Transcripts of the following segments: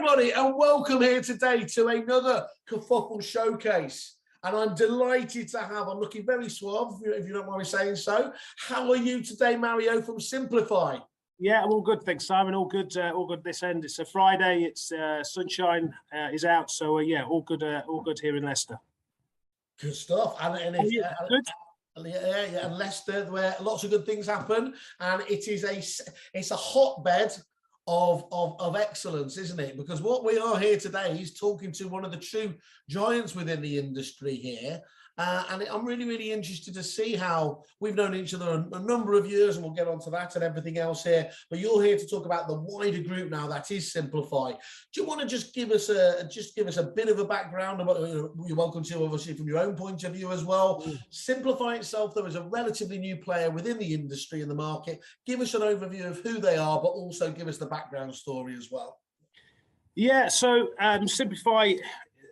everybody, and welcome here today to another Kerfuffle showcase. And I'm delighted to have, I'm looking very suave, if you don't mind me saying so. How are you today, Mario from Simplify? Yeah, I'm all good, thanks, Simon. All good this end. It's a Friday. It's sunshine is out, so yeah, all good here in Leicester. Good stuff. And if, good? Yeah, and Leicester, where lots of good things happen, and it's a hotbed of excellence, isn't it? Because what we are here today is talking to one of the true giants within the industry here. And I'm really interested to see how we've known each other a number of years, and we'll get onto that and everything else here. But you're here to talk about the wider group now that is Simplify. Do you want to just give us a bit of a background about? You're welcome to, obviously, from your own point of view as well. Simplify itself, though, is a relatively new player within the industry and the market. Give us an overview of who they are, but also give us the background story as well. Yeah, so Simplify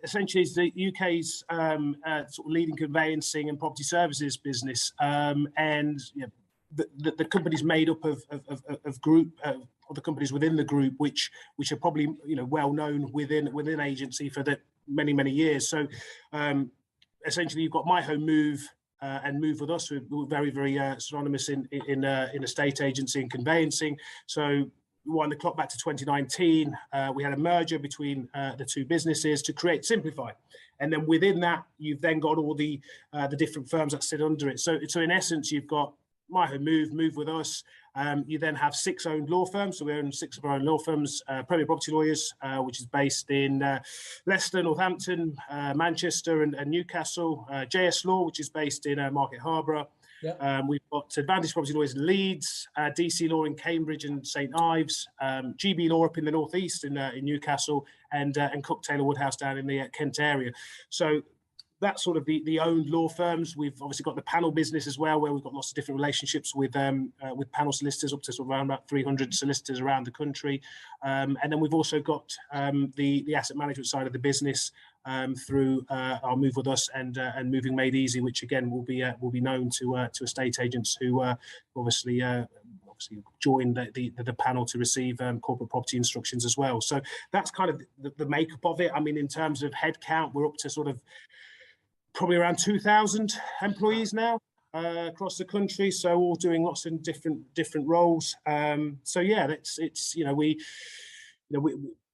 essentially is the UK's sort of leading conveyancing and property services business, and you know, the company's made up of the companies within the group, which are probably well known within agency for the many years. So essentially, you've got My Home Move and Move With Us, who are very synonymous in estate agency and conveyancing. So wind the clock back to 2019, we had a merger between the two businesses to create Simplify, and then within that, you've then got all the different firms that sit under it. So in essence, you've got My Home Move, Move With Us. You then have 6 owned law firms. So we own 6 of our own law firms. Premier Property Lawyers, which is based in Leicester, Northampton, Manchester, and Newcastle. JS Law, which is based in Market Harborough. Yeah. We've got Advantage Property Lawyers in Leeds, DC Law in Cambridge and St Ives, GB Law up in the northeast in Newcastle, and Cook Taylor Woodhouse down in the Kent area. So that's sort of the owned law firms. We've obviously got the panel business as well, where we've got lots of different relationships with panel solicitors, up to sort of around about 300 solicitors around the country. And then we've also got the asset management side of the business through our Move With Us and Moving Made Easy, which again will be known to estate agents who obviously join the panel to receive corporate property instructions as well. So that's kind of the makeup of it. I mean, in terms of headcount, we're up to sort of probably around 2,000 employees now across the country. So all doing lots of different roles. So yeah,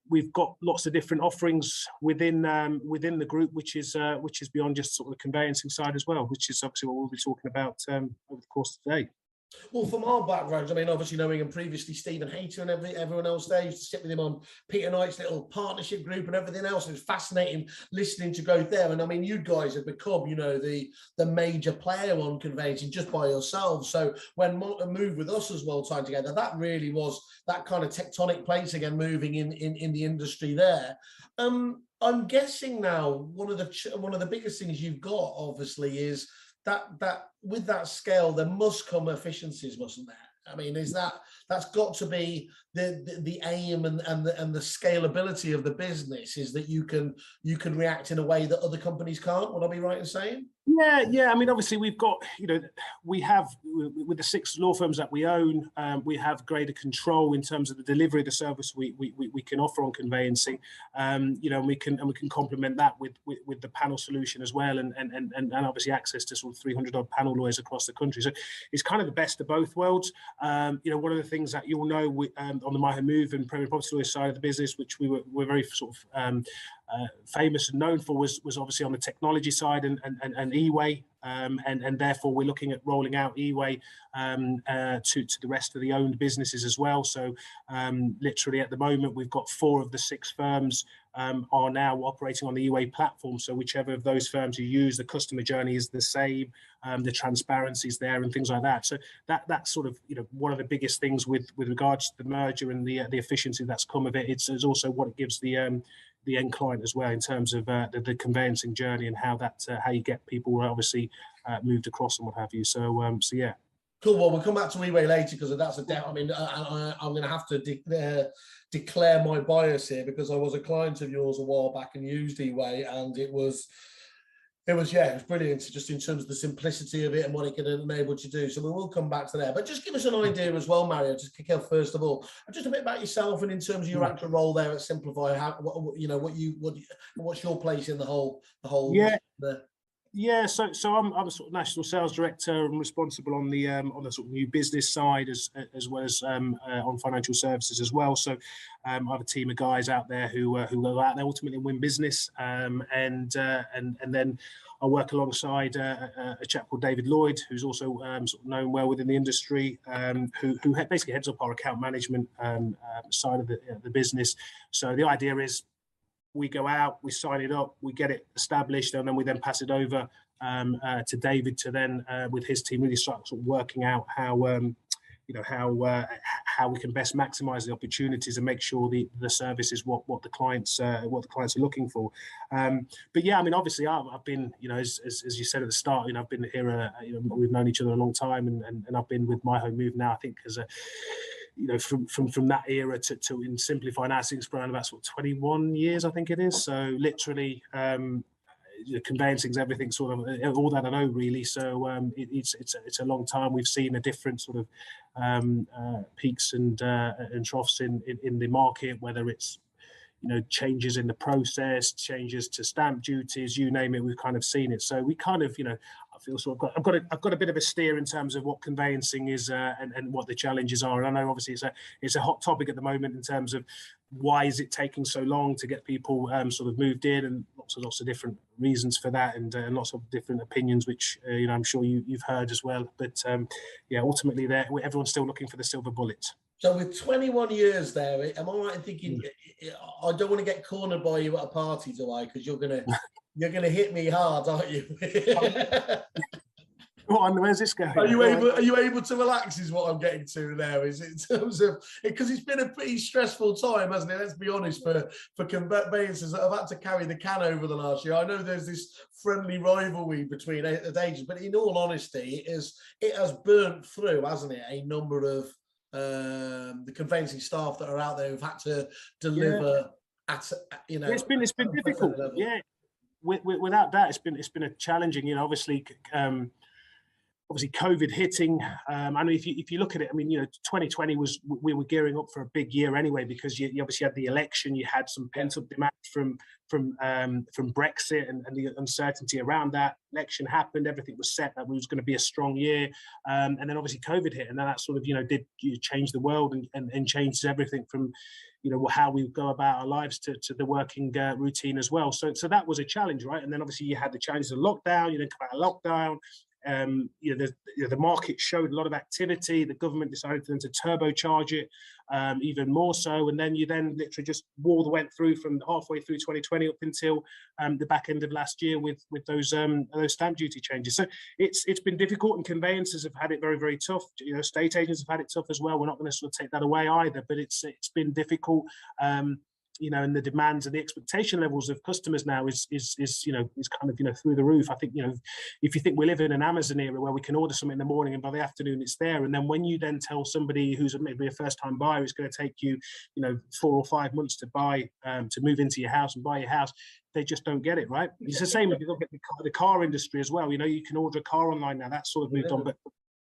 we've got lots of different offerings within the group, which is beyond just sort of the conveyancing side as well, which is obviously what we'll be talking about over the course of today. Well, from our backgrounds, I mean, obviously knowing him previously, Stephen Hayter and everyone else there, used to sit with him on Peter Knight's little partnership group and everything else. It was fascinating listening to growth there. And I mean, you guys have become, the major player on conveyancing just by yourselves. So when Move With Us as well tied together, that really was that kind of tectonic plates again moving in the industry there. I'm guessing now one of the biggest things you've got obviously is that with that scale, there must come efficiencies, mustn't there? I mean, that's got to be the aim and the scalability of the business, is that you can react in a way that other companies can't. Would I be right in saying? Yeah. I mean, obviously, we've got, we have, with the 6 law firms that we own, we have greater control in terms of the delivery of the service we can offer on conveyancing. And we can complement that with the panel solution as well, and obviously access to sort of 300 odd panel lawyers across the country. So it's kind of the best of both worlds. One of the things that you'll know on the My Home Move and Premier Property Lawyers side of the business, which we're very sort of famous and known for, was obviously on the technology side and eWay, and therefore we're looking at rolling out eWay to the rest of the owned businesses as well. So literally at the moment, we've got 4 of the 6 firms are now operating on the eWay platform. So whichever of those firms you use, the customer journey is the same, the transparency is there and things like that. So that's sort of one of the biggest things with regards to the merger and the efficiency that's come of it. It's also what it gives the end client as well, in terms of the conveyancing journey and how you get people obviously moved across and what have you. So yeah. Cool. Well, we'll come back to eWay later, because that's I mean, I'm going to have to declare my bias here, because I was a client of yours a while back and used eWay, and it was It was, yeah, it was brilliant, just in terms of the simplicity of it and what it can enable to do. So we will come back to that. But just give us an idea as well, Mario, just kick off first of all, just a bit about yourself and in terms of your actual role there at Simplify, how, what's your place in the whole Yeah. there? Yeah, so I'm a sort of national sales director. I'm responsible on the sort of new business side as well as on financial services as well. So I have a team of guys out there who go out there ultimately win business, and then I work alongside a chap called David Lloyd, who's also sort of known well within the industry, who basically heads up our account management side of the business. So the idea is, we go out, we sign it up, we get it established, and then we then pass it over to David to then, with his team, really start sort of working out how how we can best maximise the opportunities and make sure the service is what the clients are looking for. But yeah, I mean, obviously, I've been, as you said at the start, I've been here. We've known each other a long time, and I've been with My Home Move now, I think, as a from that era to in Simplify now, it's around about sort of 21 years, I think it is. So literally, conveyancing is everything, sort of all that I know, really. So it's a long time. We've seen a different sort of peaks and troughs in the market, whether it's changes in the process, changes to stamp duties, you name it, we've kind of seen it. So we kind of, I feel sort of I've got a bit of a steer in terms of what conveyancing is and what the challenges are. And I know obviously it's a hot topic at the moment in terms of why is it taking so long to get people sort of moved in, and lots of different reasons for that, and lots of different opinions, which I'm sure you've heard as well. But yeah, ultimately, everyone's still looking for the silver bullet. So with 21 years there, am I right in thinking I don't want to get cornered by you at a party, do I? Because you're gonna hit me hard, aren't you? Go on, where's this going? Are you able to relax? Is what I'm getting to now. Is it in terms of, because it's been a pretty stressful time, hasn't it? Let's be honest, for conveyancers that have had to carry the can over the last year. I know there's this friendly rivalry between agents, but in all honesty, it has burnt through, hasn't it? A number of the conveyancing staff that are out there who've had to deliver at it's been difficult. Yeah, without that, it's been a challenging. Obviously COVID hitting. I mean, if you look at it, I mean, 2020 we were gearing up for a big year anyway, because you obviously had the election, you had some pent up demand from Brexit and the uncertainty around that. Election happened, everything was set that it was going to be a strong year, and then obviously COVID hit, and then that sort of did change the world and changed everything from how we go about our lives to the working routine as well. So that was a challenge, right? And then obviously you had the challenges of lockdown. You didn't come out of lockdown. The market showed a lot of activity. The government decided for them to turbocharge it even more so, and then you literally just went through from halfway through 2020 up until the back end of last year with those stamp duty changes. So it's been difficult, and conveyancers have had it very, very tough. Estate agents have had it tough as well. We're not going to sort of take that away either, but it's been difficult. And the demands and the expectation levels of customers now is kind of through the roof. I think if you think we live in an Amazon era where we can order something in the morning and by the afternoon it's there, and then when you then tell somebody who's maybe a first-time buyer it's going to take you 4 or 5 months to buy to move into your house and buy your house, they just don't get it, right? It's the same if you look at the car industry as well. You can order a car online now. That's sort of moved on, but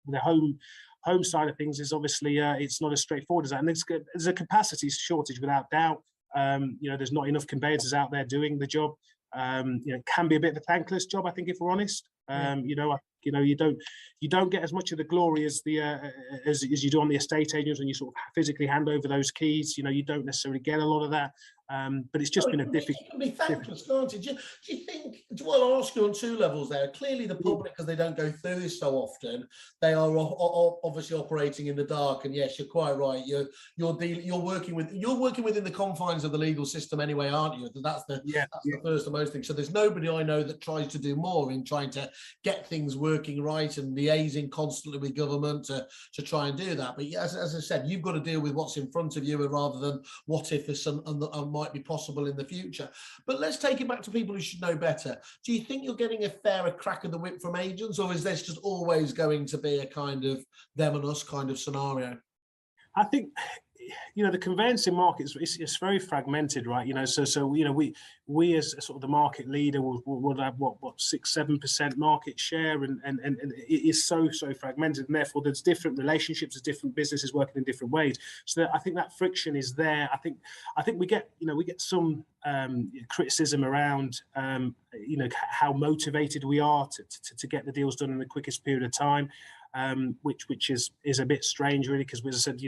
the home side of things is obviously it's not as straightforward as that, and there's a capacity shortage without doubt. There's not enough conveyancers out there doing the job. It can be a bit of a thankless job, I think, if we're honest. You don't get as much of the glory as as you do on the estate agents when you sort of physically hand over those keys. You don't necessarily get a lot of that. But it's just been a difficult. It can be thankless, can't it? Do you think? Well, I'll ask you on two levels there. Clearly, the public, because they don't go through this so often, they are obviously operating in the dark. And yes, you're quite right. You're working within the confines of the legal system anyway, aren't you? That's the first and most thing. So there's nobody I know that tries to do more in trying to get things working right and liaising constantly with government to try and do that. But as I said, you've got to deal with what's in front of you rather than what if there's some might be possible in the future. But let's take it back to people who should know better. Do you think you're getting a fairer crack of the whip from agents, or is this just always going to be a kind of them and us kind of scenario? I think the conveyancing market it's very fragmented, right? So we as sort of the market leader will have what 6-7% market share, and it is so fragmented, and therefore there's different relationships, there's different businesses working in different ways. So I think that friction is there. I think we get some criticism around how motivated we are to get the deals done in the quickest period of time, which is a bit strange, really, because, as I said,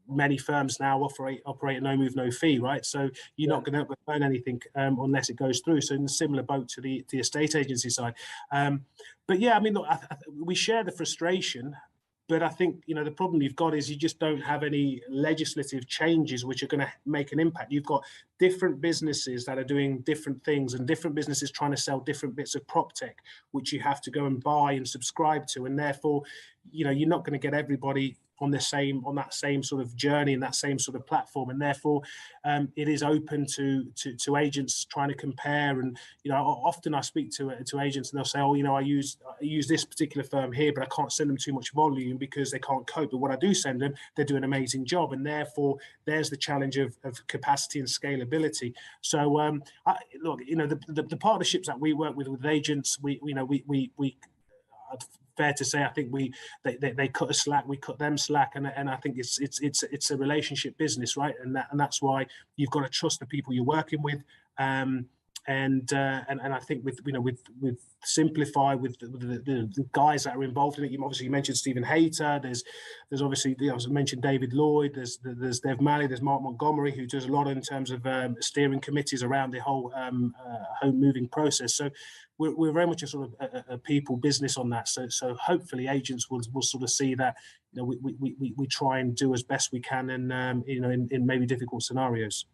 many firms now operate a no move, no fee, right? So you're not going to earn anything unless it goes through. So in a similar boat to the estate agency side. But yeah, I mean, look, we share the frustration. But I think, the problem you've got is you just don't have any legislative changes which are going to make an impact. You've got different businesses that are doing different things, and different businesses trying to sell different bits of prop tech, which you have to go and buy and subscribe to. And therefore, you're not going to get everybody on that same sort of journey and that same sort of platform, and therefore it is open to agents trying to compare. And often I speak to agents and they'll say, I use this particular firm here, but I can't send them too much volume because they can't cope. But what I do send them, they do an amazing job, and therefore there's the challenge of capacity and scalability. So look, the partnerships that we work with agents, we fair to say, I think they cut us slack, we cut them slack, and I think it's a relationship business, right? And that's why you've got to trust the people you're working with, and I think with Simplify, with the guys that are involved in it. You mentioned Stephen Hayter. There's obviously, I mentioned David Lloyd. There's Dev Malley. There's Mark Montgomery, who does a lot in terms of steering committees around the whole home moving process. So we're very much a sort of a people business on that. So hopefully agents will sort of see that we try and do as best we can, and in maybe difficult scenarios.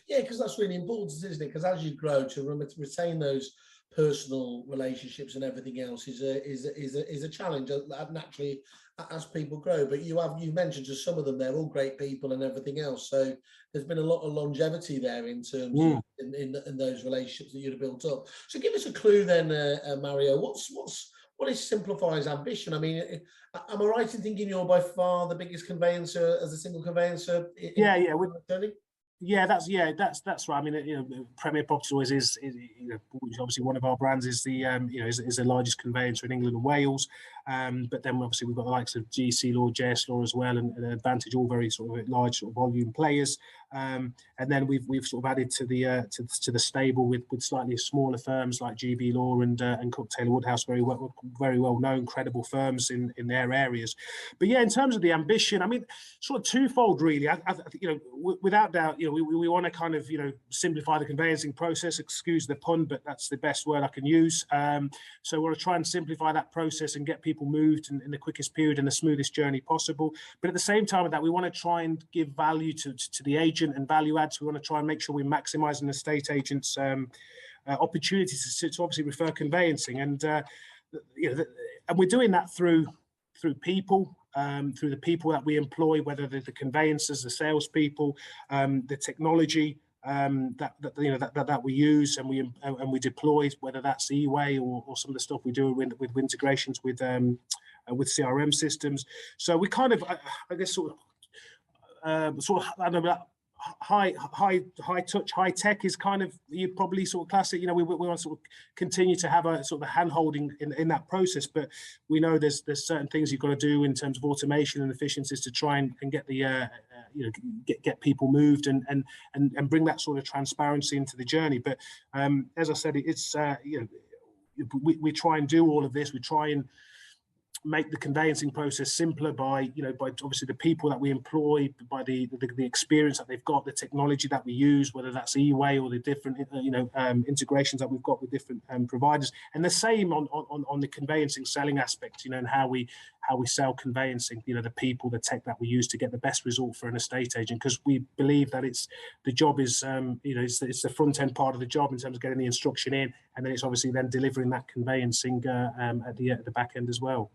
Yeah, because that's really important, isn't it? Because as you grow, to retain those personal relationships and everything else is a challenge naturally as people grow. But you've mentioned just some of them; they're all great people and everything else. So there's been a lot of longevity there in terms of in those relationships that you've built up. So give us a clue then, Mario. What is Simplify's ambition? I mean, am I right in thinking you're by far the biggest conveyancer as a single conveyancer? That's right. I mean, Premier Properties always is obviously one of our brands is the is the largest conveyancer in England and Wales. But then obviously we've got the likes of GC Law, JS Law as well, and Advantage, all very sort of large sort of volume players. And then we've sort of added to the stable with slightly smaller firms like GB Law and Cook Taylor Woodhouse, very well known, credible firms in their areas. But yeah, in terms of the ambition, I mean, sort of twofold really. I without doubt, we want to kind of simplify the conveyancing process. Excuse the pun, but that's the best word I can use. So we want to try and simplify that process and get people moved in the quickest period and the smoothest journey possible. But at the same time with that, we want to try and give value to the agent and value adds. We want to try and make sure we're maximising the estate agents' opportunities to obviously refer conveyancing, and and we're doing that through people. Through the people that we employ, whether they're the conveyancers, the salespeople, the technology that we use and we deploy, whether that's eWay or some of the stuff we do with integrations with CRM systems. So we kind of, I guess, sort of I don't know. High touch, high tech is kind of, you'd probably sort of class it. We want to sort of continue to have a sort of hand holding in that process, but we know there's certain things you've got to do in terms of automation and efficiencies to try and get the get people moved and bring that sort of transparency into the journey. But as I said, it's we try and do all of this. We try and make the conveyancing process simpler by obviously the people that we employ, by the experience that they've got, the technology that we use, whether that's eWay or the different integrations that we've got with different providers, and the same on the conveyancing selling aspect, and how we sell conveyancing, the people, the tech that we use to get the best result for an estate agent, because we believe that it's the the front end part of the job in terms of getting the instruction in, and then it's obviously then delivering that conveyancing at the back end as well.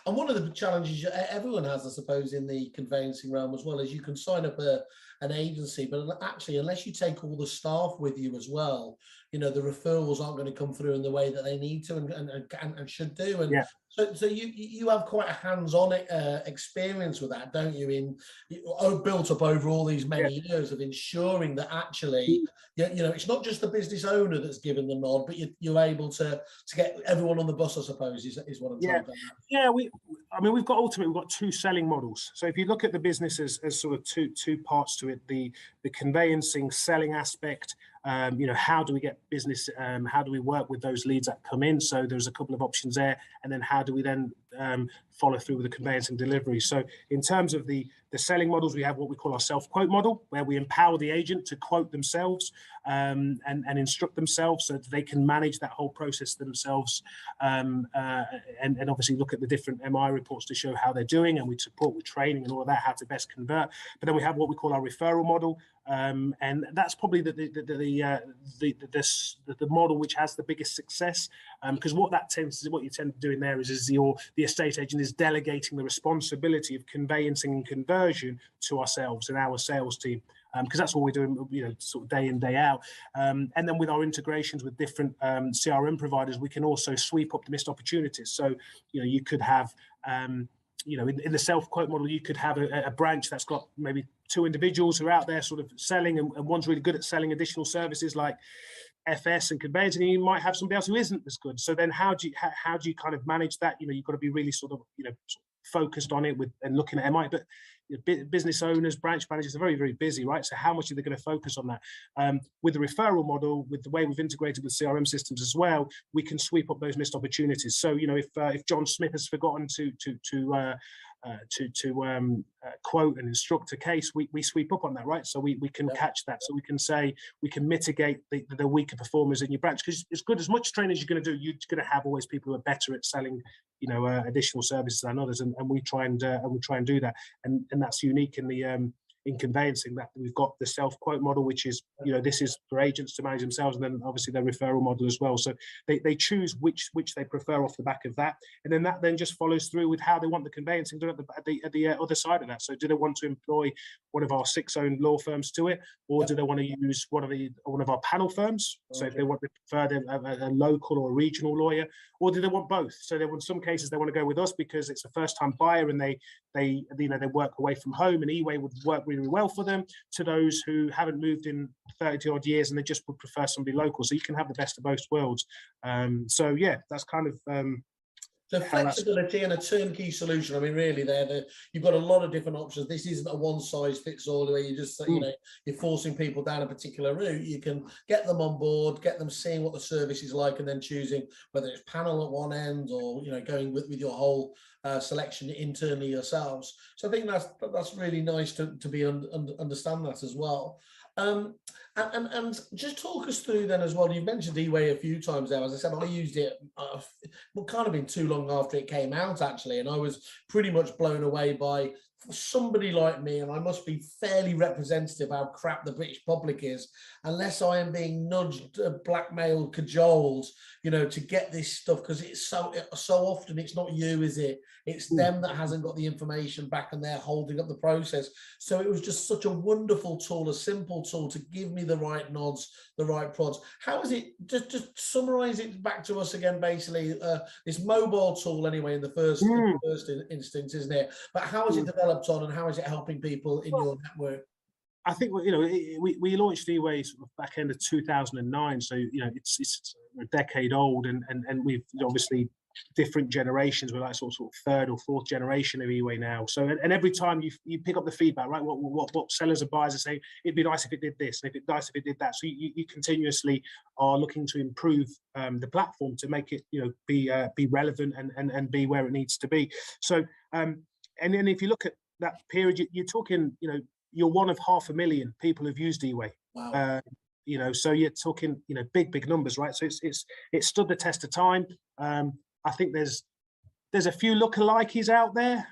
And one of the challenges everyone has, I suppose, in the conveyancing realm as well, is you can sign up an agency, but actually, unless you take all the staff with you as well, the referrals aren't going to come through in the way that they need to and should do. And Yeah. so you have quite a hands-on experience with that, don't you? Built up over all these many years of ensuring that actually, it's not just the business owner that's given the nod, but you're able to get everyone on the bus, I suppose, is what I'm trying to get at. Yeah, we've got two selling models. So if you look at the business as sort of two parts to it, the conveyancing selling aspect, how do we get business, how do we work with those leads that come in? So there's a couple of options there. And then how do we then follow through with the conveyancing delivery? So in terms of the selling models, we have what we call our self-quote model, where we empower the agent to quote themselves and instruct themselves so that they can manage that whole process themselves, and obviously look at the different MI reports to show how they're doing, and we support with training and all of that, how to best convert. But then we have what we call our referral model, and that's probably the model which has the biggest success, because what you tend to do in there is the estate agent is delegating the responsibility of conveyancing and conversion to ourselves and our sales team, because that's what we're doing, sort of day in, day out. And then with our integrations with different CRM providers, we can also sweep up the missed opportunities. So, you could have, in the self-quote model, you could have a branch that's got maybe 2 individuals who are out there sort of selling, and one's really good at selling additional services like FS and conveyancing, and you might have somebody else who isn't as good. So then how do you kind of manage that? You've got to be really sort of, focused on it and looking at MI, but business owners, branch managers are very, very busy, right? So how much are they going to focus on that? With the referral model, with the way we've integrated with CRM systems as well, we can sweep up those missed opportunities. So, if John Smith has forgotten to quote and instruct a case, we sweep up on that, right? So we can catch that. So we can say, we can mitigate the weaker performers in your branch, because it's good, as much training as you're going to do, you're going to have always people who are better at selling additional services than others, and we try and do that, and that's unique in the in conveyancing, that we've got the self-quote model, which is, this is for agents to manage themselves, and then obviously their referral model as well. So they choose which they prefer off the back of that, and then that just follows through with how they want the conveyancing done at the other side of that. So do they want to employ one of our 6 owned law firms to it, or do they want to use one of our panel firms? So if they prefer a local or a regional lawyer, or do they want both? So in some cases they want to go with us because it's a first-time buyer and they work away from home, and eWay would work really well for them, to those who haven't moved in 30 odd years and they just would prefer somebody local. So you can have the best of both worlds. So yeah, that's kind of the flexibility and a turnkey solution. I mean, really, you've got a lot of different options. This isn't a one-size-fits-all where you just, you're forcing people down a particular route. You can get them on board, get them seeing what the service is like, and then choosing whether it's panel at one end or going with your whole selection internally yourselves. So I think that's really nice to be understand that as well. And just talk us through then as well. You've mentioned eWay a few times there. As I said, I used it, kind of been too long after it came out, actually, and I was pretty much blown away by, for somebody like me, and I must be fairly representative how crap the British public is, unless I am being nudged, blackmailed, cajoled, to get this stuff, because it's so often it's not you, is it? It's them that hasn't got the information back, and they're holding up the process. So it was just such a wonderful tool, a simple tool to give me the right nods, the right prods. How is it? Just summarize it back to us again, basically. This mobile tool, anyway, in the first instance, isn't it? But how has it developed on, and how is it helping people in your network? I think we launched eWay sort of back end of 2009, so it's a decade old, and we've obviously different generations. We're like sort of 3rd or 4th generation of eWay now. So and every time you pick up the feedback, right? What sellers and buyers are saying, it'd be nice if it did this, and it'd be nice if it did that. So you continuously are looking to improve the platform to make it be relevant and be where it needs to be. So and then if you look at that period, you're talking you're one of 500,000 people who've used eWay. Wow. So you're talking, big numbers, right? So it stood the test of time. I think there's a few lookalikes out there,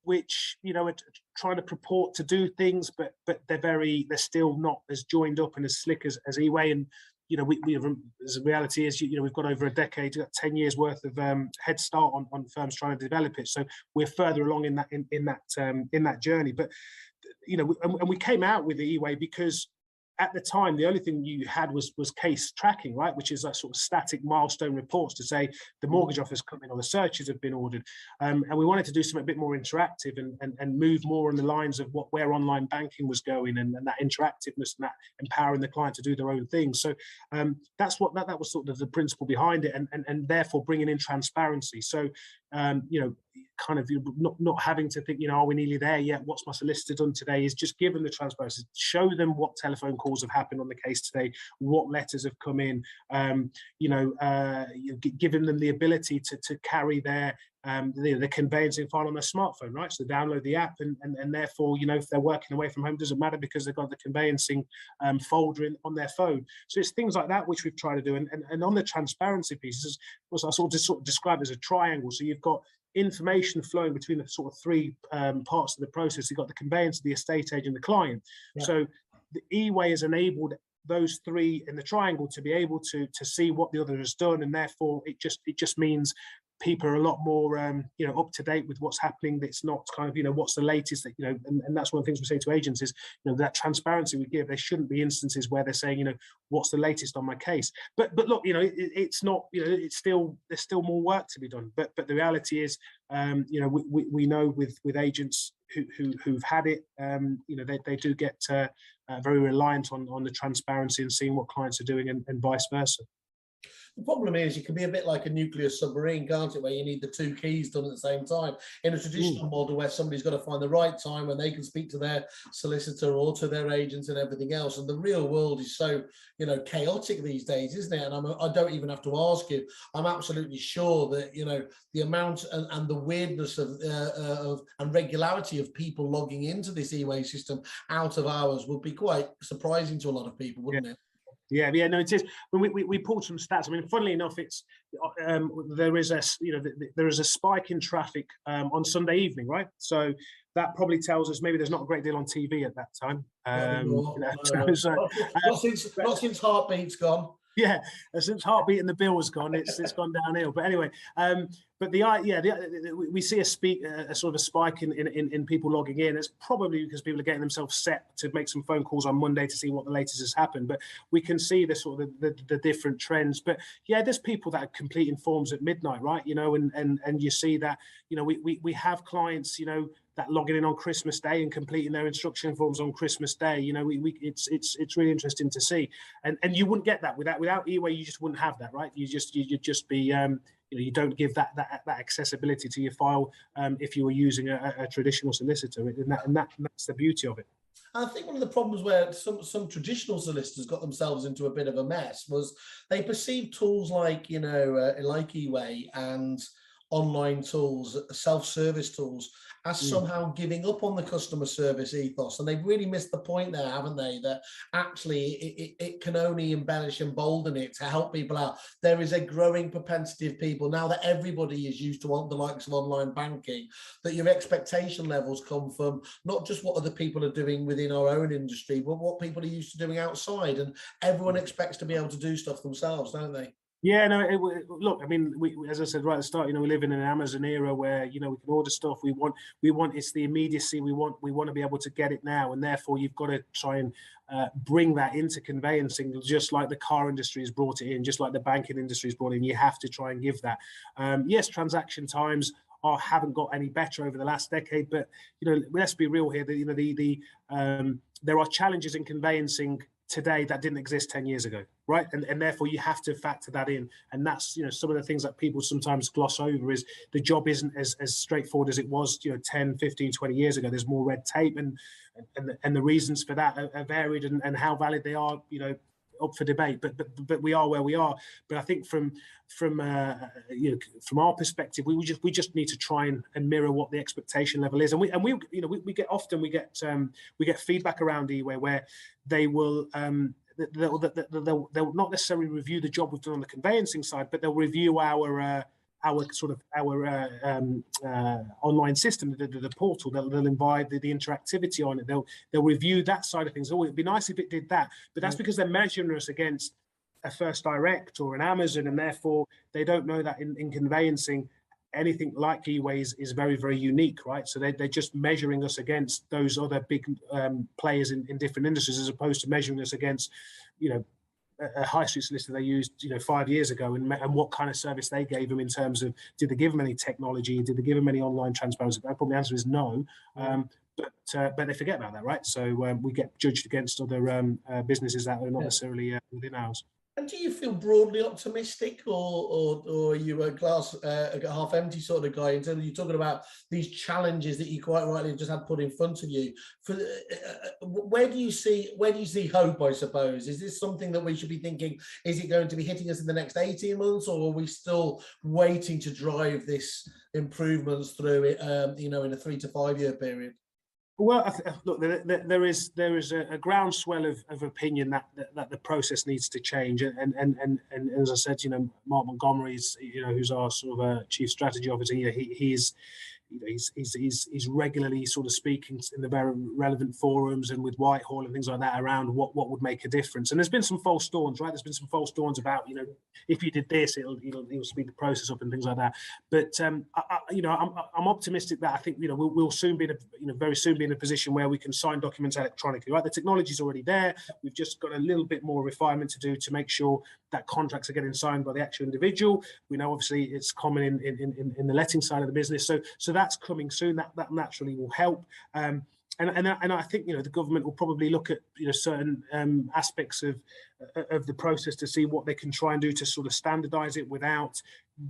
which are trying to purport to do things, but they're still not as joined up and as slick as eWay. And we have, as a reality is, we've got over a decade, we've got 10 years worth of head start on firms trying to develop it. So we're further along in that journey. But and we came out with the eWay because at the time, the only thing you had was case tracking, right? Which is like sort of static milestone reports to say the mortgage offer's come in or the searches have been ordered. And we wanted to do something a bit more interactive and move more on the lines of where online banking was going, and that interactiveness and that empowering the client to do their own thing. So that's what that was sort of the principle behind it, and therefore bringing in transparency. So you know, kind of not having to think, you know, are we nearly there yet? What's my solicitor done today? Is just give them the transparency, show them what telephone calls have happened on the case today, what letters have come in, you know, giving them the ability to carry their the conveyancing file on their smartphone, right? So they download the app, and therefore, you know, if they're working away from home, doesn't matter because they've got the conveyancing folder on their phone. So it's things like that which we've tried to do. And on the transparency pieces, was I sort of describe as a triangle. So you've got information flowing between the sort of three parts of the process. You've got the conveyancer, the estate agent, the client. Yeah. So the E-Way has enabled those three in the triangle to be able to see what the other has done, and therefore it just means people are a lot more you know, up to date with what's happening. It's not kind of, you know, what's the latest that, you know, and that's one of the things we say to agents is, you know, that transparency we give. There shouldn't be instances where they're saying, you know, what's the latest on my case. But look, you know, it's not, you know, it's still, there's still more work to be done. But the reality is, you know, we know with agents who've had it, you know, they do get very reliant on the transparency and seeing what clients are doing, and vice versa. The problem is you can be a bit like a nuclear submarine, can't it, where you need the two keys done at the same time. In a traditional model where somebody's got to find the right time when they can speak to their solicitor or to their agent and everything else. And the real world is so, you know, chaotic these days, isn't it? And I don't even have to ask you. I'm absolutely sure that, you know, the amount and the weirdness of and regularity of people logging into this E-Way system out of hours would be quite surprising to a lot of people, wouldn't it? Yeah, no, it is. When we pulled some stats, I mean, funnily enough, it's there is a, you know, there is a spike in traffic on Sunday evening, right? So that probably tells us maybe there's not a great deal on TV at that time. Not since Heartbeat's gone. Yeah, since Heartbeat and the bill was gone, it's gone downhill. But anyway, but we see a sort of a spike in people logging in. It's probably because people are getting themselves set to make some phone calls on Monday to see what the latest has happened. But we can see the sort of the different trends. But yeah, there's people that are completing forms at midnight, right? You know, and you see that, you know, we have clients, you know, that logging in on Christmas Day and completing their instruction forms on Christmas Day. You know, it's really interesting to see, and you wouldn't get that without E-Way. You just wouldn't have that, right? You'd just be you know, you don't give that accessibility to your file if you were using a traditional solicitor, and that's the beauty of it. I think one of the problems where some traditional solicitors got themselves into a bit of a mess was they perceived tools like, you know, like E-Way and online tools, self-service tools, as somehow giving up on the customer service ethos. And they've really missed the point there, haven't they? That actually it can only embellish and bolden it to help people out. There is a growing propensity of people, now that everybody is used to the likes of online banking, that your expectation levels come from not just what other people are doing within our own industry, but what people are used to doing outside. And everyone expects to be able to do stuff themselves, don't they? Yeah, no, look, I mean, as I said right at the start, you know, we live in an Amazon era where, you know, we can order stuff. We want it's the immediacy. We want to be able to get it now, and therefore you've got to try and bring that into conveyancing, just like the car industry has brought it in, just like the banking industry has brought it in. You have to try and give that. Yes, transaction times haven't got any better over the last decade, but, you know, let's be real here. You know, there are challenges in conveyancing today that didn't exist 10 years ago, right? And therefore you have to factor that in. And that's, you know, some of the things that people sometimes gloss over is the job isn't as straightforward as it was, you know, 10, 15, 20 years ago. There's more red tape, and the reasons for that are varied, and how valid they are, you know, up for debate. But we are where we are. But I think from you know, from our perspective, we just need to try and mirror what the expectation level is. And we you know, we get feedback around E-Way where they will they'll not necessarily review the job we've done on the conveyancing side, but they'll review our online system, the portal. They'll invite the interactivity on it. They'll review that side of things. Oh, it'd be nice if it did that, but that's because they're measuring us against a First Direct or an Amazon, and therefore they don't know that in conveyancing, anything like eWay is very, very unique, right? So they're just measuring us against those other big players in different industries, as opposed to measuring us against, a high street solicitor they used 5 years ago, and what kind of service they gave them in terms of, did they give them any technology, did they give them any online transparency? Probably the answer is no. But they forget about that, right? So we get judged against other businesses that are not necessarily within ours. And do you feel broadly optimistic, or are you a glass half empty sort of guy in terms of you talking about these challenges that you quite rightly just had put in front of you? For where do you see hope, I suppose? Is this something that we should be thinking, is it going to be hitting us in the next 18 months, or are we still waiting to drive this improvements through it, in a 3 to 5 year period? Well, look, there is a groundswell of opinion that the process needs to change, and as I said, Mark Montgomery's, who's our sort of chief strategy officer, he's regularly sort of speaking in the very relevant forums and with Whitehall and things like that around what would make a difference. And there's been some false dawns, right? There's been some false dawns about, if you did this, it'll speed the process up and things like that. But I'm optimistic that I think we'll soon be very soon be in a position where we can sign documents electronically, right? The technology's already there. We've just got a little bit more refinement to do to make sure that contracts are getting signed by the actual individual. We know obviously it's common in the letting side of the business, so that's coming soon. That naturally will help. And I think the government will probably look at certain aspects of the process to see what they can try and do to sort of standardise it without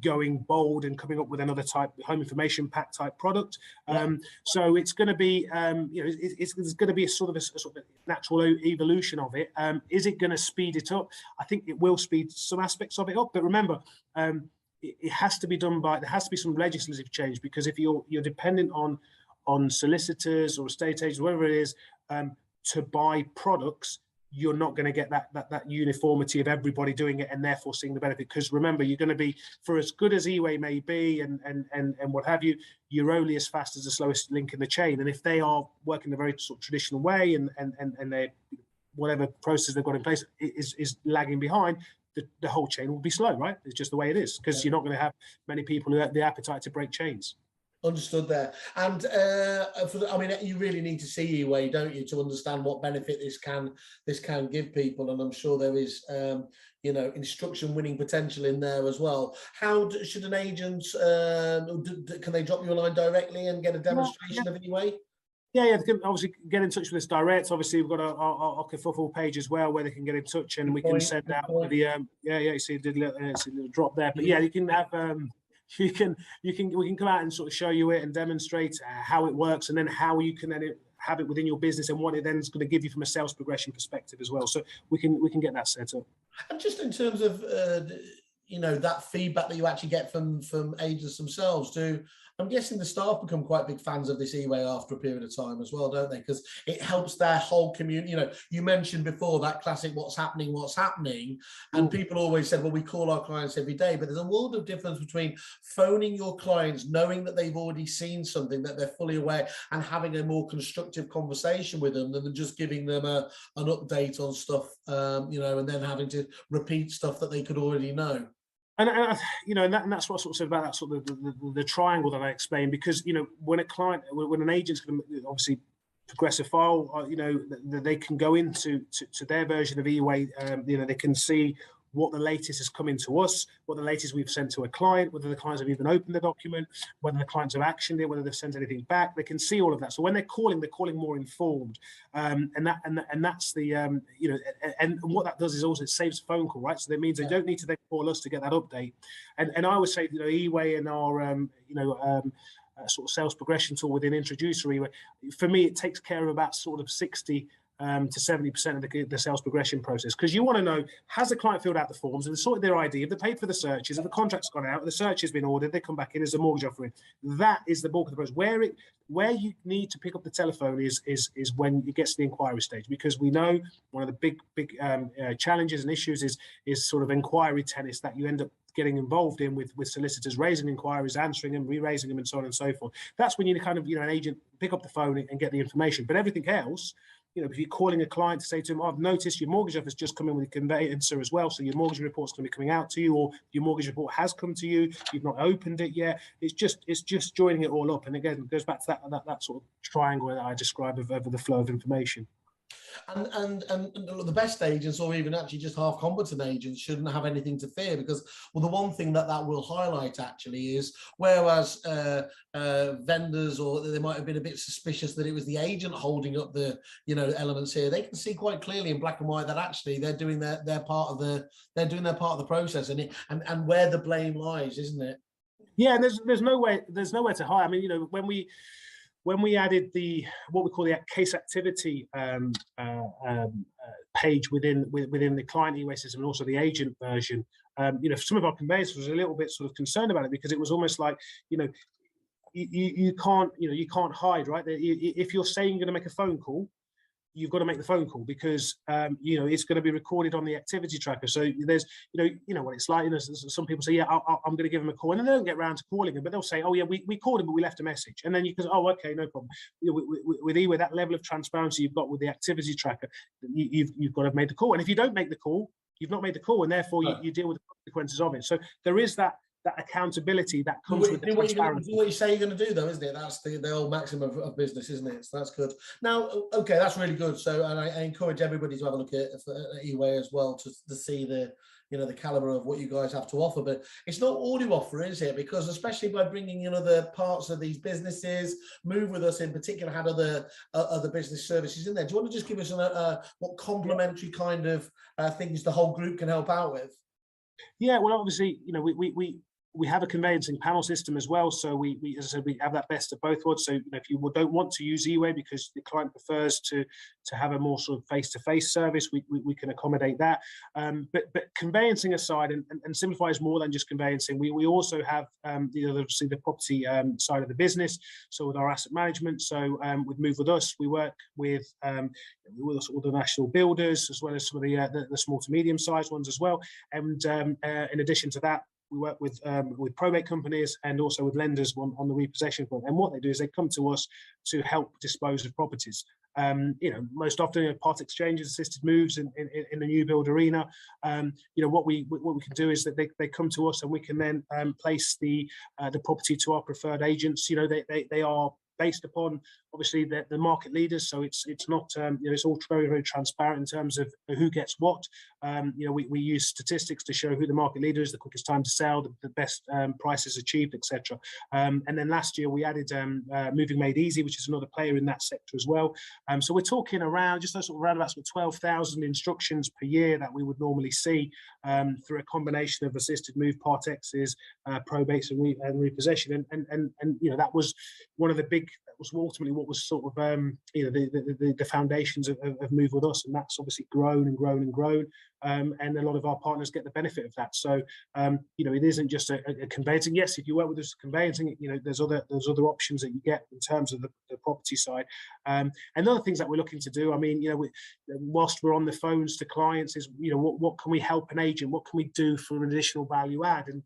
going bold and coming up with another type home information pack type product. So it's going to be it's going to be a sort of natural evolution of it. Is it going to speed it up? I think it will speed some aspects of it up, but remember, it has to be done by, there has to be some legislative change, because if you're dependent on solicitors or estate agents, whatever it is, to buy products, you're not going to get that uniformity of everybody doing it and therefore seeing the benefit. Because remember, you're going to be, for as good as eWay may be and what have you, you're only as fast as the slowest link in the chain. And if they are working the very sort of traditional way and they, whatever process they've got in place is lagging behind, the whole chain will be slow, right? It's just the way it is, because you're not going to have many people who have the appetite to break chains. Understood there. And you really need to see eWay, don't you, to understand what benefit this can give people. And I'm sure there is instruction winning potential in there as well. How should an agent can they drop you a line directly and get a demonstration of eWay? Yeah, they can obviously get in touch with us direct. Obviously, we've got our Kerfuffle page as well, where they can get in touch, and we can send out the you see the little drop there. But yeah, you can have we can come out and sort of show you it and demonstrate how it works, and then how you can then have it within your business and what it then is going to give you from a sales progression perspective as well. So we can get that set up. And just in terms of that feedback that you actually get from agents themselves, I'm guessing the staff become quite big fans of this eWay after a period of time as well, don't they? Because it helps their whole community. You mentioned before that classic what's happening, and people always said, well, we call our clients every day, but there's a world of difference between phoning your clients, knowing that they've already seen something, that they're fully aware, and having a more constructive conversation with them than just giving them an update on stuff, and then having to repeat stuff that they could already know. And that's what I sort of said about that sort of the triangle that I explained, because when an agent's going to obviously progress a file, they can go into their version of eWay. They can see what the latest is coming to us, what the latest we've sent to a client, whether the clients have even opened the document, whether the clients have actioned it, whether they've sent anything back. They can see all of that. So when they're calling more informed, and that's the and what that does is also it saves a phone call, right? So that means they don't need to then call us to get that update. And I would say eWay and our sort of sales progression tool within Introducer eWay, for me, it takes care of about sort of 60 to 70% of the sales progression process, because you want to know, has the client filled out the forms, and they sorted their ID, have they paid for the searches, have the contract's gone out, the search has been ordered, they come back in as a mortgage offering. That is the bulk of the process. Where you need to pick up the telephone is when it gets to the inquiry stage, because we know one of the big challenges and issues is sort of inquiry tennis that you end up getting involved in with solicitors raising inquiries, answering them, re-raising them, and so on and so forth. That's when you kind of, an agent pick up the phone and get the information. But everything else, if you're calling a client to say to them, I've noticed your mortgage offer's just come in with a conveyancer as well, so your mortgage report's going to be coming out to you, or your mortgage report has come to you, you've not opened it yet. It's just joining it all up, and again, it goes back to that sort of triangle that I describe of the flow of information. And the best agents, or even actually just half competent agents, shouldn't have anything to fear, because, well, the one thing that will highlight actually is, whereas vendors, or they might have been a bit suspicious that it was the agent holding up the elements here, they can see quite clearly in black and white that actually they're doing their part of the process, and where the blame lies, isn't it? Yeah, and there's nowhere to hide. I mean, when we added what we call the case activity page within the client EWA system, and also the agent version, some of our conveyancers was a little bit sort of concerned about it, because it was almost like, you can't hide, right? If you're saying you're going to make a phone call, you've got to make the phone call, because it's going to be recorded on the activity tracker. So there's what it's like. Some people say, yeah, I'm going to give them a call, and then they don't get around to calling them, but they'll say, oh yeah, we called him, but we left a message. And then you can, oh, okay, no problem. With EWA, that level of transparency you've got with the activity tracker, you've got to have made the call. And if you don't make the call, you've not made the call, and therefore you deal with the consequences of it. So there is that accountability that comes with the transparency. What you say you're going to do, though, isn't it? That's the old maxim of business, isn't it? So that's good. Now, okay, that's really good. So, and I encourage everybody to have a look at EWA as well, to see the caliber of what you guys have to offer. But it's not all you offer, is it? Because especially by bringing in other parts of these businesses, Move With Us in particular had other business services in there. Do you want to just give us what complementary kind of things the whole group can help out with? Yeah, well, obviously, we have a conveyancing panel system as well. So we as I said, we have that best of both worlds. So if you don't want to use EWA because the client prefers to have a more sort of face-to-face service, we can accommodate that. But conveyancing aside, and Simplify is more than just conveyancing. We also have obviously the property side of the business. So with our asset management, so with Move With Us, we work with all the national builders, as well as some of the small to medium-sized ones as well. And in addition to that, we work with probate companies and also with lenders on the repossession front. And what they do is they come to us to help dispose of properties. Most often part exchanges, assisted moves in the new build arena. What we can do is that they come to us, and we can then place the property to our preferred agents. They are based upon obviously the market leaders, so it's not it's all very, very transparent in terms of who gets what. We use statistics to show who the market leader is, the quickest time to sell, the best prices achieved, etc. And then last year we added Moving Made Easy, which is another player in that sector as well. So we're talking around just around about 12,000 instructions per year that we would normally see through a combination of assisted move, Part X's, probates and repossession, and that was one of the big. That was ultimately what was sort of the foundations of Move With Us, and that's obviously grown and grown and grown, and a lot of our partners get the benefit of that. So it isn't just a conveyancing. Yes, if you work with us conveyancing, there's other options that you get in terms of the property side, and other things that we're looking to do. I mean, whilst we're on the phones to clients, is what can we help an agent? What can we do for an additional value add? And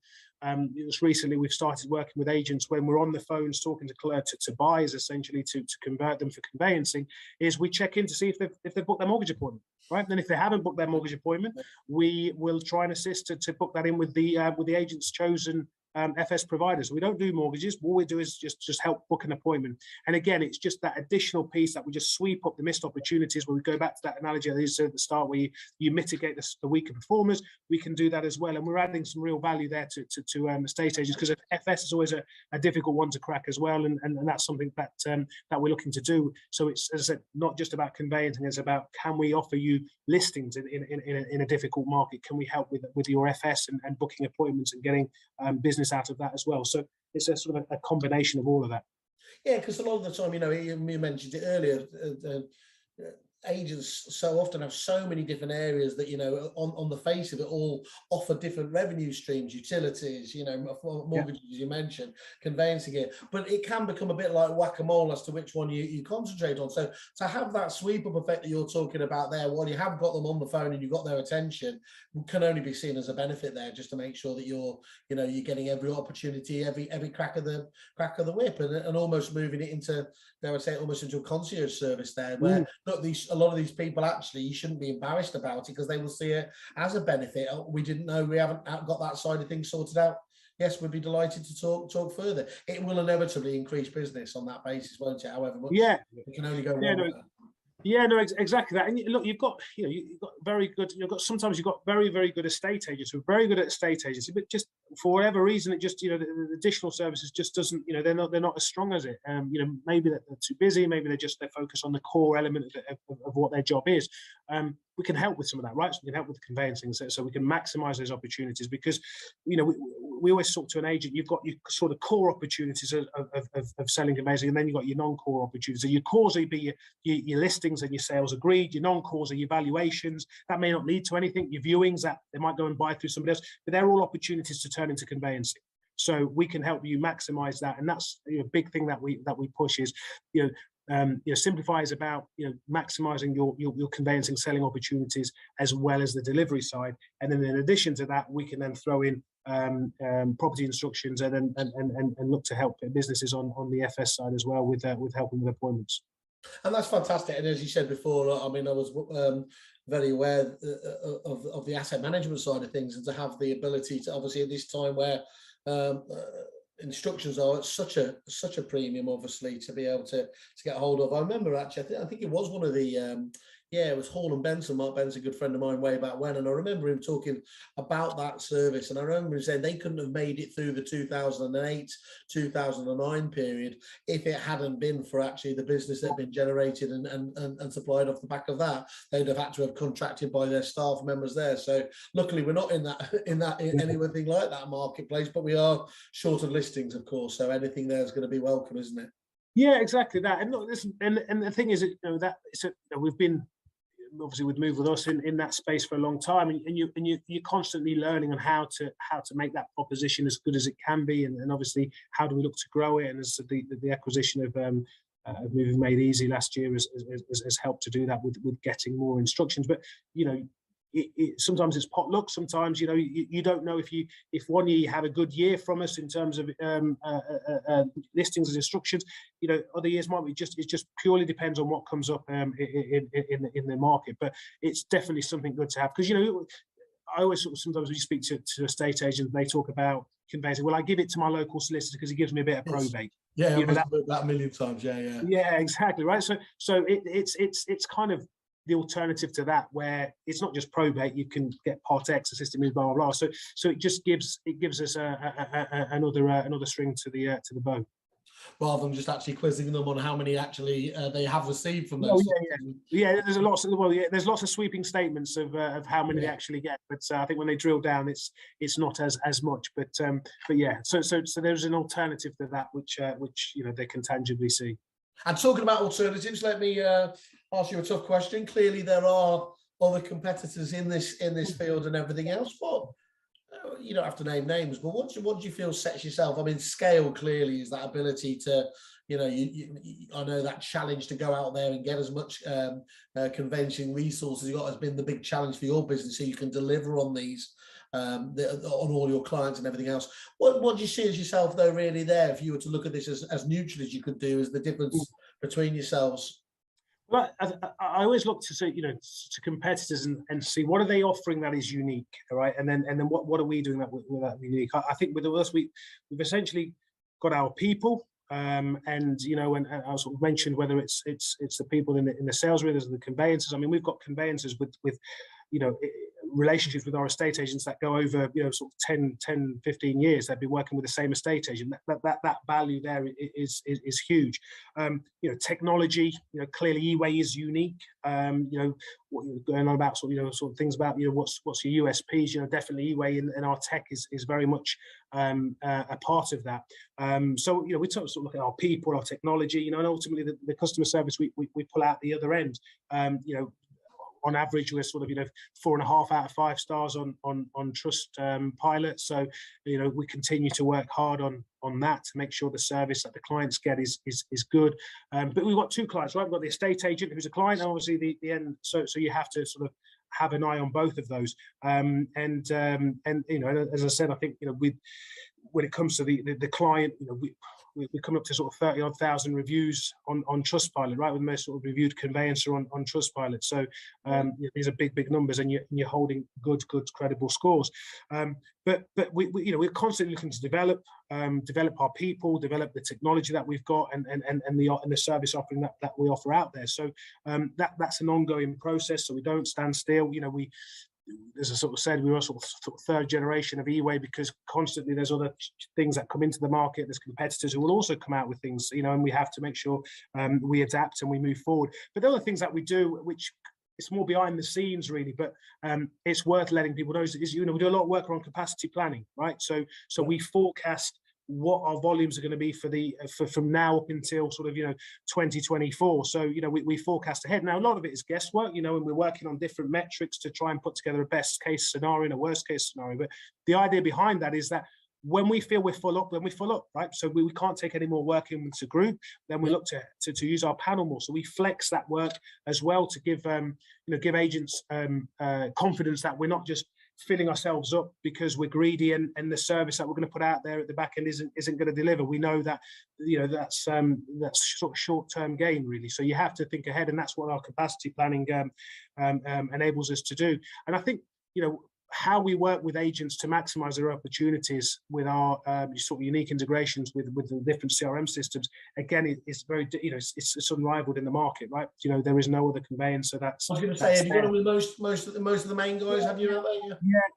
just recently we've started working with agents when we're on the phones talking to buyers, essentially to convert them for conveyancing, is we check in to see if they've booked their mortgage appointment, right? And then if they haven't booked their mortgage appointment, we will try and assist to book that in with the agent's chosen FS providers. We don't do mortgages. All we do is just help book an appointment. And again, it's just that additional piece that we just sweep up the missed opportunities. Where we go back to that analogy I used at the start, where you mitigate the weaker performers. We can do that as well, and we're adding some real value there to estate agents, because FS is always a difficult one to crack as well, and that's something that we're looking to do. So it's, as I said, not just about conveyancing. It's about, can we offer you listings in a difficult market? Can we help with your FS and booking appointments and getting business out of that as well? So it's a sort of a combination of all of that. Yeah, because a lot of the time, you mentioned it earlier, agents so often have so many different areas that on the face of it all offer different revenue streams, utilities, mortgages, you mentioned, conveyancing it, but it can become a bit like whack-a-mole as to which one you concentrate on. So to have that sweep up effect that you're talking about there, while you have got them on the phone and you've got their attention, can only be seen as a benefit there, just to make sure that you're getting every opportunity, every crack of the whip, and almost moving it into, dare I say, almost into a concierge service there, where look, these a lot of these people, actually, you shouldn't be embarrassed about it, because they will see it as a benefit. Oh, we didn't know, we haven't got that side of things sorted out. Yes, we'd be delighted to talk further. It will inevitably increase business on that basis, won't it? However much, Yeah, it can only go wrong. yeah, no, yeah, no, exactly that. And look, you've got, you've got very good, sometimes you've got very, very good estate agents who are very good at estate agency, but just for whatever reason, it just, the additional services just doesn't, they're not as strong as it. Maybe they're too busy, maybe they're focused on the core element of what their job is. We can help with some of that, right? So we can help with the conveyancing, so we can maximize those opportunities, because, we always talk to an agent, you've got your sort of core opportunities of selling conveyancing, and then you've got your non-core opportunities. So your cores will be your listings and your sales agreed. Your non-cores are your valuations. That may not lead to anything. Your viewings, that they might go and buy through somebody else, but they're all opportunities to turn into conveyancing. So we can help you maximize that, and that's a big thing that we push is, Simplify is about maximizing your conveyancing selling opportunities as well as the delivery side, and then in addition to that, we can then throw in property instructions and look to help businesses on the FS side as well with helping with appointments. And that's fantastic. And as you said before, I mean, I was very aware of the asset management side of things, and to have the ability to, obviously at this time where instructions are at such a premium, obviously, to be able to get hold of. I remember, actually, I think it was one of the it was Hall and Benson. Mark Benson, a good friend of mine way back when, and I remember him talking about that service, and I remember him saying they couldn't have made it through the 2008 2009 period if it hadn't been for actually the business that had been generated and supplied off the back of that. They'd have had to have contracted by their staff members there. So luckily we're not in anything like that marketplace, but we are short of listings, of course, so anything there is going to be welcome, isn't it? Yeah, exactly that. And look, listen, and the thing is, we've been obviously with Move with us in that space for a long time, and you're constantly learning on how to make that proposition as good as it can be, and obviously how do we look to grow it. And as the acquisition of Moving Made Easy last year has helped to do that with getting more instructions. But sometimes it's potluck. Sometimes you don't know if 1 year you have a good year from us in terms of listings and instructions. Other years might be it just purely depends on what comes up in the market. But it's definitely something good to have, because I always sometimes when you speak to estate agents, they talk about conveyancing. Well, I give it to my local solicitor because he gives me a bit of probate. Yeah, I've heard that a million times. Yeah. Yeah, exactly right. So it's kind of the alternative to that, where it's not just probate, you can get Part X, the system is blah blah blah. So it just gives us another string to the bow, rather than just actually quizzing them on how many actually they have received from those. Yeah. There's lots of sweeping statements of how many they actually get, but I think when they drill down, it's not as much. But yeah, so there's an alternative to that which they can tangibly see. And talking about alternatives, let me ask you a tough question. Clearly, there are other competitors in this field and everything else. But you don't have to name names. But what do you feel sets yourself? I mean, scale clearly is that ability to, I know that challenge to go out there and get as much conveyancing resources you got has been the big challenge for your business, so you can deliver on these. On all your clients and everything else. What do you see as yourself, though, really there, if you were to look at this as neutral as you could do, as the difference between yourselves? Well, I always look to see, to competitors and see what are they offering that is unique, all right, and then what are we doing that with that unique? I think with us, we've essentially got our people, and I sort of mentioned whether it's the people in the sales rooms and the conveyancers. I mean, we've got conveyancers with relationships with our estate agents that go over sort of 10 15 years. They've been working with the same estate agent. That value there is huge. Technology, clearly eWay is unique. What you're going on about sort of things about what's your USPs. Definitely eWay and our tech is very much a part of that. So we sort of look at our people, our technology, and ultimately the customer service we pull out the other end. On average, we're sort of 4.5 out of 5 stars on Trust Pilot. So we continue to work hard on that to make sure the service that the clients get is good. But we've got two clients, right? We've got the estate agent who's a client, and obviously the end. So you have to sort of have an eye on both of those. And as I said, I think when it comes to the client, we're coming up to sort of 30,000 reviews on Trustpilot, right? With the most sort of reviewed conveyancer on Trustpilot. So these are big numbers, and you're holding good credible scores. But we're constantly looking to develop our people, develop the technology that we've got, and the service offering that we offer out there. So that's an ongoing process. So we don't stand still. We, as I sort of said, we were sort of third generation of eWay, because constantly there's other things that come into the market. There's competitors who will also come out with things, and we have to make sure we adapt and we move forward. But there are things that we do which it's more behind the scenes, really, but it's worth letting people know. We do a lot of work around capacity planning, right? So we forecast what our volumes are going to be from now up until sort of 2024. So we forecast ahead. Now a lot of it is guesswork, and we're working on different metrics to try and put together a best case scenario and a worst case scenario. But the idea behind that is that when we feel we're full up, then we full up, right? So we can't take any more work into group. Then we look to use our panel more. So we flex that work as well to give agents confidence that we're not just filling ourselves up because we're greedy, and the service that we're going to put out there at the back end isn't going to deliver. We know that that's sort of short-term gain, really. So you have to think ahead, and that's what our capacity planning enables us to do. And I think how we work with agents to maximize their opportunities with our sort of unique integrations with the different CRM systems, again, it's very it's unrivaled in the market, right? There is no other conveyancer that's. I was going to say, have you got with most of the main guys? Have you?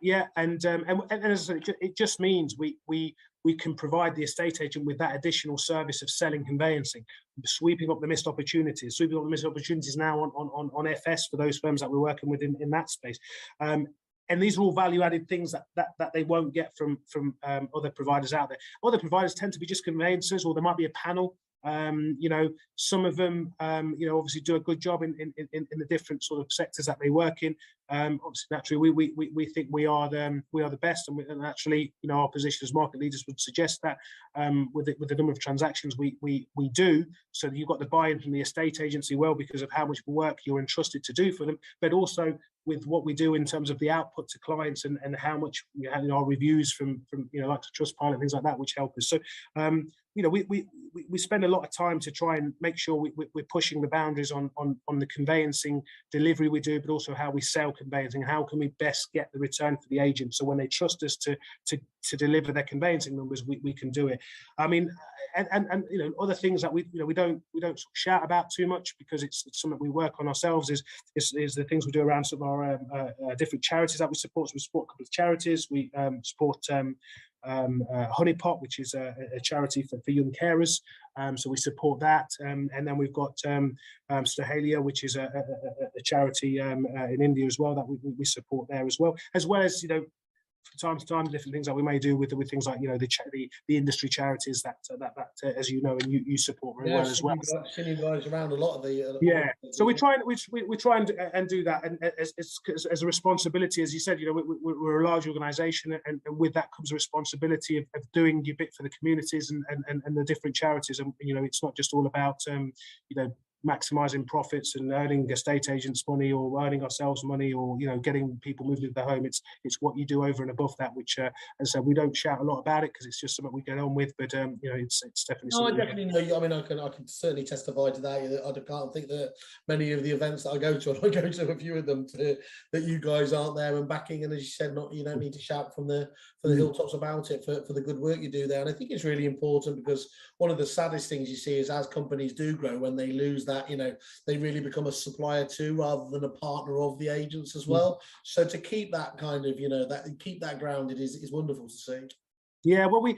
Yeah, and as I said, it just means we can provide the estate agent with that additional service of selling conveyancing, sweeping up the missed opportunities. Sweeping up the missed opportunities now on FS for those firms that we're working with in that space. And these are all value-added things that they won't get from other providers out there. Other providers tend to be just conveyancers, or there might be a panel. Some of them, obviously do a good job in the different sort of sectors that they work in. Obviously, naturally, we think we are the best, and actually, our position as market leaders would suggest that with the number of transactions we do. So that you've got the buy-in from the estate agency, well, because of how much work you're entrusted to do for them, but also with what we do in terms of the output to clients and how much our reviews from like Trustpilot and things like that, which help us. So we spend a lot of time to try and make sure we're pushing the boundaries on the conveyancing delivery we do, but also how we sell conveyancing. How can we best get the return for the agent? So when they trust us to deliver their conveyancing numbers, we can do it. I mean, and other things that we don't shout about too much, because it's something we work on ourselves, is the things we do around some of our different charities that we support. So we support a couple of charities. We support Honeypot, which is a charity for young carers. So we support that. And then we've got Stahalia, which is a charity in India as well, that we support there as well as from time to time, different things that we may do with things like the industry charities that as and you support very well as well. I've seen you guys around a lot of the so we try and do that, and as a responsibility, as you said, we're a large organisation, and with that comes a responsibility of doing your bit for the communities and the different charities, and it's not just all about maximizing profits and earning estate agents money, or earning ourselves money, or getting people moved into their home. It's what you do over and above that, which as I said, we don't shout a lot about it because it's just something we get on with, but it's definitely something. I definitely know. I mean, I can certainly testify to that. I can't think that many of the events that I go to, and I go to a few of them, that you guys aren't there and backing, and as you said, you don't need to shout from the hilltops about it for the good work you do there. And I think it's really important, because one of the saddest things you see is, as companies do grow, when they lose that, they really become a supplier too, rather than a partner of the agents as well. So to keep that kind of, keep that grounded is wonderful to see. Yeah, well, we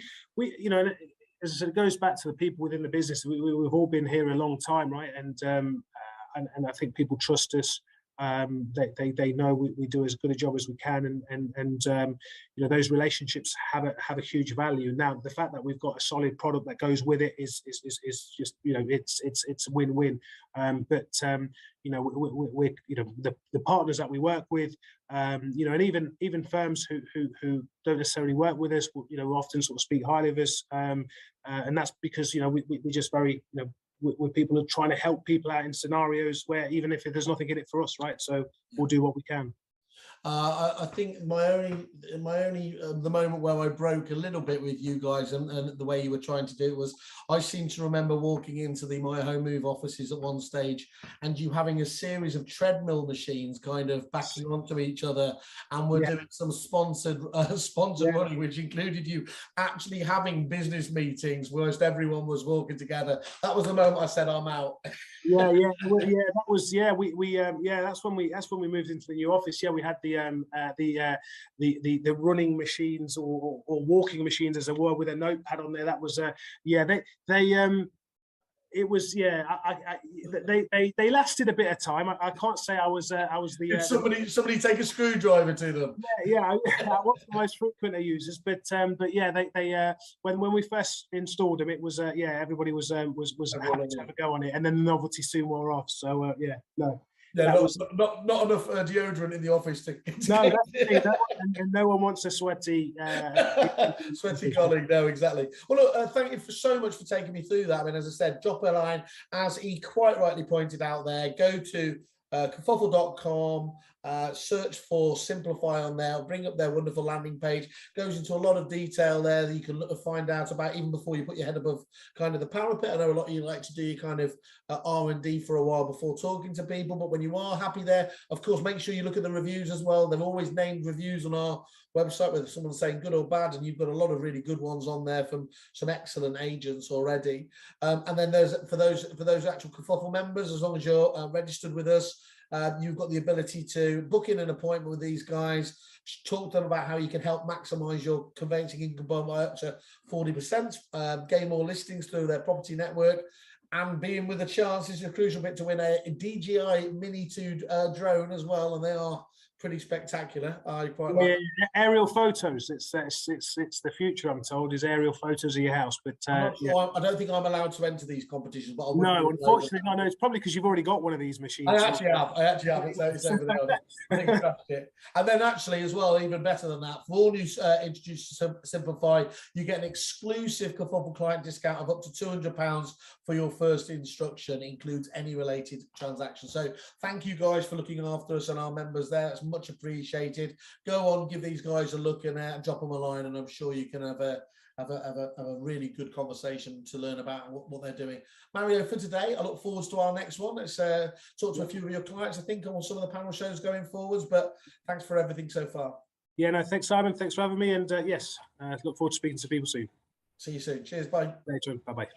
as I said, it goes back to the people within the business. We've all been here a long time, right? And I think people trust us. They know we do as good a job as we can, and those relationships have a huge value. Now, the fact that we've got a solid product that goes with it is just it's a win-win. But we're the partners that we work with, and even firms who don't necessarily work with us, often sort of speak highly of us, and that's because we're just very where people are trying to help people out in scenarios where even if there's nothing in it for us, right? So we'll do what we can. I think my only the moment where I broke a little bit with you guys and the way you were trying to do it was, I seem to remember walking into the My Home Move offices at one stage and you having a series of treadmill machines kind of backing onto each other, and we're doing some sponsored running, which included you actually having business meetings whilst everyone was walking together. That was the moment I said, I'm out. That was that's when we moved into the new office. We had the running machines or walking machines, as it were, with a notepad on there. That was it was they lasted a bit of time. I can't say I was the Did somebody take a screwdriver to them? I wasn't the most frequent of users, but they when we first installed them, it was everybody was happy to have a go on it, and then the novelty soon wore off. So not enough deodorant in the office to no, that's the thing. No one wants a sweaty sweaty colleague. No, exactly. Well, look, thank you so much for taking me through that. I mean, as I said, drop a line, as he quite rightly pointed out there. Go to kerfuffle.com, search for Simplify on there, bring up their wonderful landing page. Goes into a lot of detail there that you can look to find out about even before you put your head above kind of the parapet. I know a lot of you like to do your kind of R&D for a while before talking to people, but when you are happy there, of course, make sure you look at the reviews as well. They've always named reviews on our website with someone saying good or bad, and you've got a lot of really good ones on there from some excellent agents already. And then there's for those actual Kerfuffle members, as long as you're registered with us, you've got the ability to book in an appointment with these guys, talk to them about how you can help maximize your conveyancing income by up to 40%, gain more listings through their property network, and being with a chance is a crucial bit to win a DJI Mini 2 drone as well, and they are pretty spectacular. I quite like aerial photos. It's the future, I'm told, is aerial photos of your house. But I don't think I'm allowed to enter these competitions. But no, unfortunately, no. It's probably because you've already got one of these machines. I actually have. It's over there. I think I crashed it. And then actually, as well, even better than that, for all new introduced to Simplify, you get an exclusive Kerfuffle client discount of up to £200 for your first instruction. It includes any related transaction. So thank you guys for looking after us and our members there. That's much appreciated. Go on, give these guys a look and drop them a line, and I'm sure you can have a really good conversation to learn about what they're doing. Mario, for today, I look forward to our next one. Let's talk to a few of your clients, I think, on some of the panel shows going forwards. But thanks for everything so far. Yeah, no, thanks, Simon. Thanks for having me. And yes, look forward to speaking to people soon. See you soon. Cheers. Bye. Later. Bye-bye.